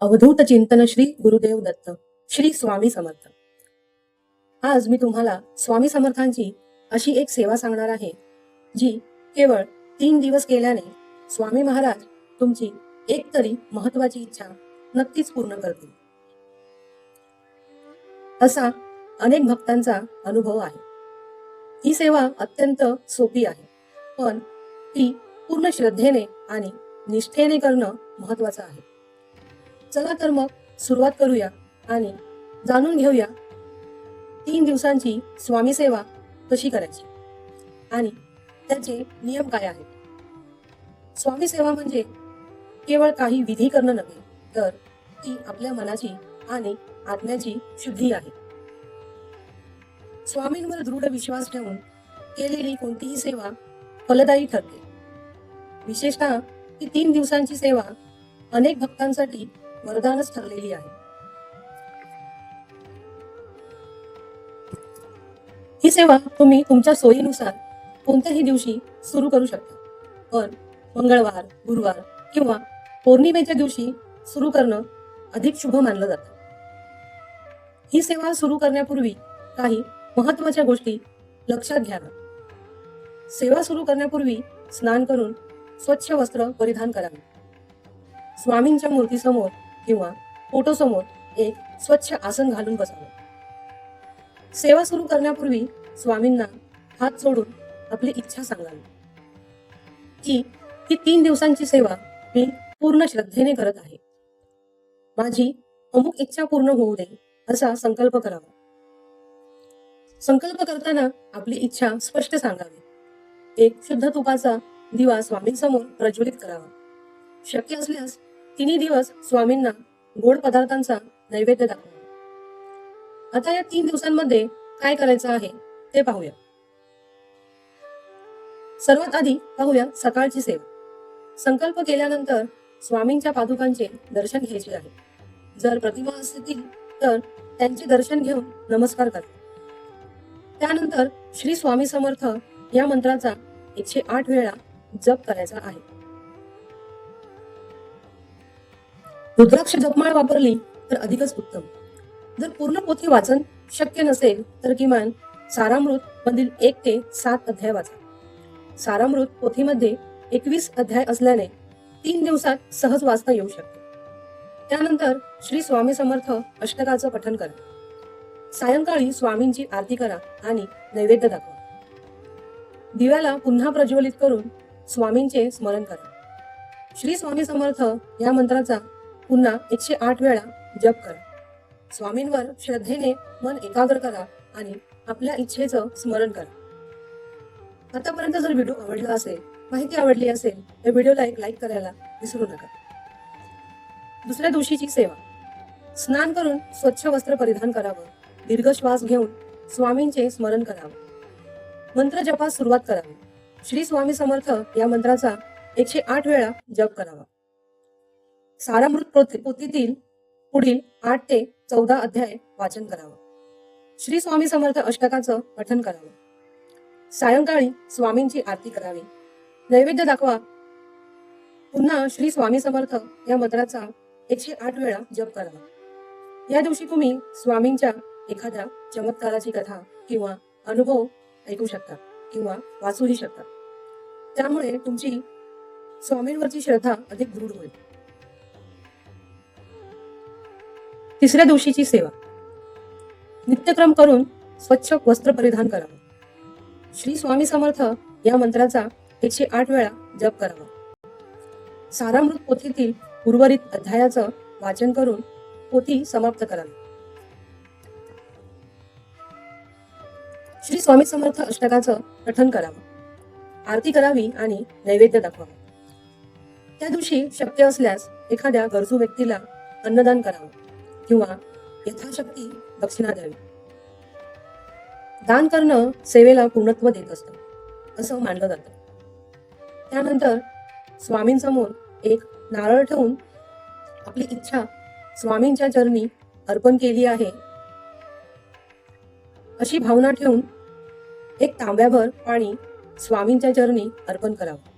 अवधूत चिंतन श्री गुरुदेव दत्त श्री स्वामी समर्थ। आज मी तुम्हाला स्वामी समर्थांची अशी एक सेवा सांगणार आहे जी केवळ 3 दिवस केल्याने स्वामी महाराज तुमची एक तरी महत्वाची इच्छा नक्कीच पूर्ण करतील, असा अनेक भक्तांचा अनुभव आहे। ही सेवा अत्यंत सोपी आहे, पण ती पूर्ण श्रद्धेने आणि निष्ठेने करणं महत्वाचं आहे। चला तर मग सुरुवात करूया आणि जाणून घेऊया 3 दिवसांची स्वामी सेवा कशी करायची आणि त्याचे नियम काय आहेत। स्वामी सेवा म्हणजे केवळ काही विधी करणं नव्हे, तर ती आपल्या मनाची आणि आत्म्याची शुद्धी आहे। स्वामींवर दृढ विश्वास ठेवून केलेली कोणतीही सेवा फलदायी ठरते। विशेषतः ही 3 दिवसांची सेवा अनेक भक्तांसाठी वरदानच ठरलेली आहे। ही सेवा तुम्ही तुमच्या सोयीनुसार कोणत्याही दिवशी सुरू करू शकता, पण मंगळवार, गुरुवार किंवा पौर्णिमेच्या दिवशी सुरू करणं अधिक शुभ मानलं जातं। ही सेवा सुरू करण्यापूर्वी काही महत्त्वाच्या गोष्टी लक्षात घ्याव्या। सेवा सुरू करण्यापूर्वी स्नान करून स्वच्छ वस्त्र परिधान करावे। स्वामींच्या मूर्तीसमोर किंवा फोटोसमोर एक स्वच्छ आसन घालून बसावे। सेवा सुरू करण्यापूर्वी स्वामींना हात जोडून आपली इच्छा सांगावी की ही 3 दिवसांची सेवा मी पूर्ण श्रद्धेने करत आहे। माझी अमुक इच्छा पूर्ण होऊ दे असा संकल्प करावा। संकल्प करताना आपली इच्छा स्पष्ट सांगावी। एक शुद्ध तुपाचा दिवा स्वामींसमोर प्रज्वलित करावा। शक्य असल्यास 3 दिवस स्वामींना गोड पदार्थांचा नैवेद्य दाखवा। आता या 3 दिवसांमध्ये काय करायचं आहे ते पाहूया। सर्वात आधी पाहूया सकाळची सेवा। संकल्प केल्यानंतर स्वामींच्या पादुकांचे दर्शन घ्यायचे आहे। जर प्रतिमा असतील तर त्यांचे दर्शन घेऊन नमस्कार करा। त्यानंतर श्री स्वामी समर्थ या मंत्राचा 108 वेळा जप करायचा आहे। रुद्राक्ष जपमाळ वापरली तर अधिकच उत्तम। जर पूर्ण पोथी वाचन शक्य नसेल तर किमान सारामृत मधील 1 ते 7 अध्याय वाचा। सारामृत पोथीमध्ये 21 अध्याय असल्याने 3 दिवसात सहज वाचता येऊ शकते। त्यानंतर श्री स्वामी समर्थ अष्टकाचं पठण करा। सायंकाळी स्वामींची आरती करा आणि नैवेद्य दाखवा। दिव्याला पुन्हा प्रज्वलित करून स्वामींचे स्मरण करा। श्री स्वामी समर्थ या मंत्राचा पुन्हा 108 वेळा जप करा। स्वामींवर श्रद्धेने मन एकाग्र करा आणि आपल्या इच्छेचं स्मरण करा। आतापर्यंत जर व्हिडिओ आवडला असेल, माहिती आवडली असेल तर व्हिडिओला एक लाईक करायला विसरू नका। दुसऱ्या दिवशीची सेवा। स्नान करून स्वच्छ वस्त्र परिधान करावं। दीर्घ श्वास घेऊन स्वामींचे स्मरण करावं। मंत्र जपास सुरुवात करावी। श्री स्वामी समर्थ या मंत्राचा 108 वेळा जप करावा। सारामृत पोथीतील पुढील 8 ते 14 अध्याय वाचन करावं। श्री स्वामी समर्थ अष्टकाचं पठण करावं। सायंकाळी स्वामींची आरती करावी। नैवेद्य दाखवा। पुन्हा श्री स्वामी समर्थ या मंत्राचा 108 वेळा जप करावा। या दिवशी तुम्ही स्वामींच्या एखाद्या चमत्काराची कथा किंवा अनुभव ऐकू शकता किंवा वाचूही शकता। त्यामुळे तुमची स्वामींवरची श्रद्धा अधिक दृढ होईल। तिसऱ्या दिवशीची सेवा। नित्यक्रम करून स्वच्छ वस्त्र परिधान करावं। श्री स्वामी समर्थ या मंत्राचा 108 वेळा जप करावा। सारामृत पोथीतील उर्वरित अध्यायाचं वाचन करून पोथी समाप्त करावी। श्री स्वामी समर्थ अष्टकाचं पठण करावं। आरती करावी आणि नैवेद्य दाखवावा। त्या दिवशी शक्य असल्यास एखाद्या गरजू व्यक्तीला अन्नदान करावं किंवा यथाशक्ती दक्षिणा द्यावी। दान करणं सेवेला पूर्णत्व देत असतं असं मानलं जातं। त्यानंतर स्वामींसमोर एक नारळ ठेवून आपली इच्छा स्वामींच्या चरणी अर्पण केली आहे अशी भावना ठेवून एक तांब्याभर पाणी स्वामींच्या चरणी अर्पण करावं।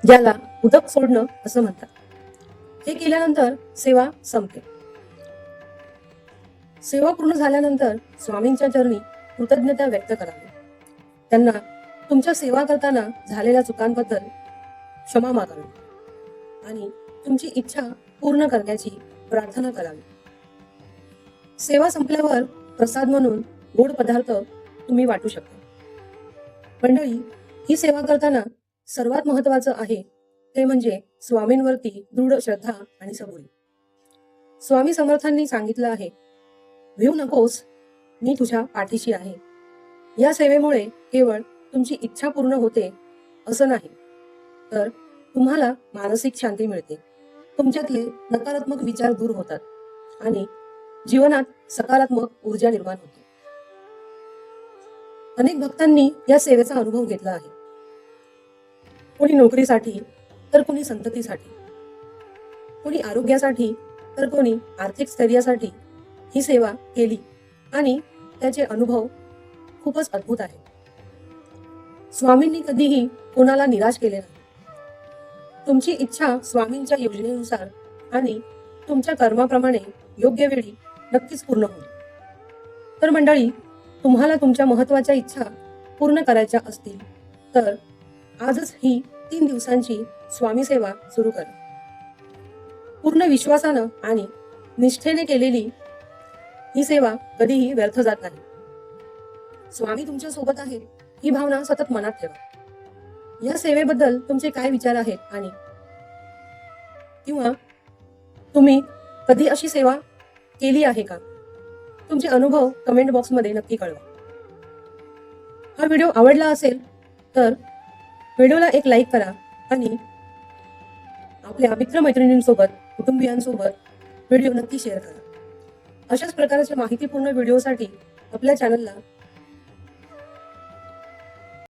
ज्याला उदक सोडणं असं म्हणतात. हे केल्यानंतर सेवा संपते. सेवा पूर्ण झाल्यानंतर स्वामींच्या चरणी कृतज्ञता व्यक्त करावी. त्यांना तुमच्या सेवा करताना झालेल्या चुकांबद्दल क्षमा मागावी आणि तुमची इच्छा पूर्ण करण्याची प्रार्थना करावी. सेवा संपल्यावर प्रसाद म्हणून गोड पदार्थ तुम्ही वाटू शकता. मंडळी, ही सेवा करताना सर्वात महत्वाचं आहे ते म्हणजे स्वामींवरती दृढ श्रद्धा आणि सबुरी. स्वामी समर्थांनी सांगितलं आहे, भिऊ नकोस, मी तुझ्या पाठीशी आहे. या सेवेमुळे केवळ तुमची इच्छा पूर्ण होते असं नाही, तर तुम्हाला मानसिक शांती मिळते, तुमच्यातले नकारात्मक विचार दूर होतात आणि जीवनात सकारात्मक ऊर्जा निर्माण होते. अनेक भक्तांनी या सेवेचा अनुभव घेतला आहे. कोणी नोकरीसाठी तर कोणी संततीसाठी, कोणी आरोग्यासाठी तर कोणी आर्थिक स्थैर्यासाठी ही सेवा केली आणि त्याचे अनुभव खूपच अद्भुत आहे. स्वामींनी कधीही कोणाला निराश केले नाही. तुमची इच्छा स्वामींच्या योजनेनुसार आणि तुमच्या कर्माप्रमाणे योग्य वेळी नक्कीच पूर्ण होईल. तर मंडळी, तुम्हाला तुमच्या महत्वाच्या इच्छा पूर्ण करायच्या असतील तर आजच ही 3 दिवसांची स्वामी सेवा सुरू करा. पूर्ण विश्वासानं आणि निष्ठेने केलेली ही सेवा कधीही व्यर्थ जात नाही. स्वामी तुमच्या सोबत आहेत ही भावना सतत मनात ठेवा. या सेवेबद्दल तुमचे काय विचार आहेत आणि किंवा तुम्ही कधी अशी सेवा केली आहे का? तुमचे अनुभव कमेंट बॉक्समध्ये नक्की कळवा. हा व्हिडिओ आवडला असेल तर व्हिडिओला एक लाईक करा आणि आपल्या मित्रमैत्रिणींसोबत, कुटुंबियांसोबत व्हिडिओ नक्की शेअर करा. अशाच प्रकारच्या माहितीपूर्ण व्हिडिओसाठी आपल्या चॅनलला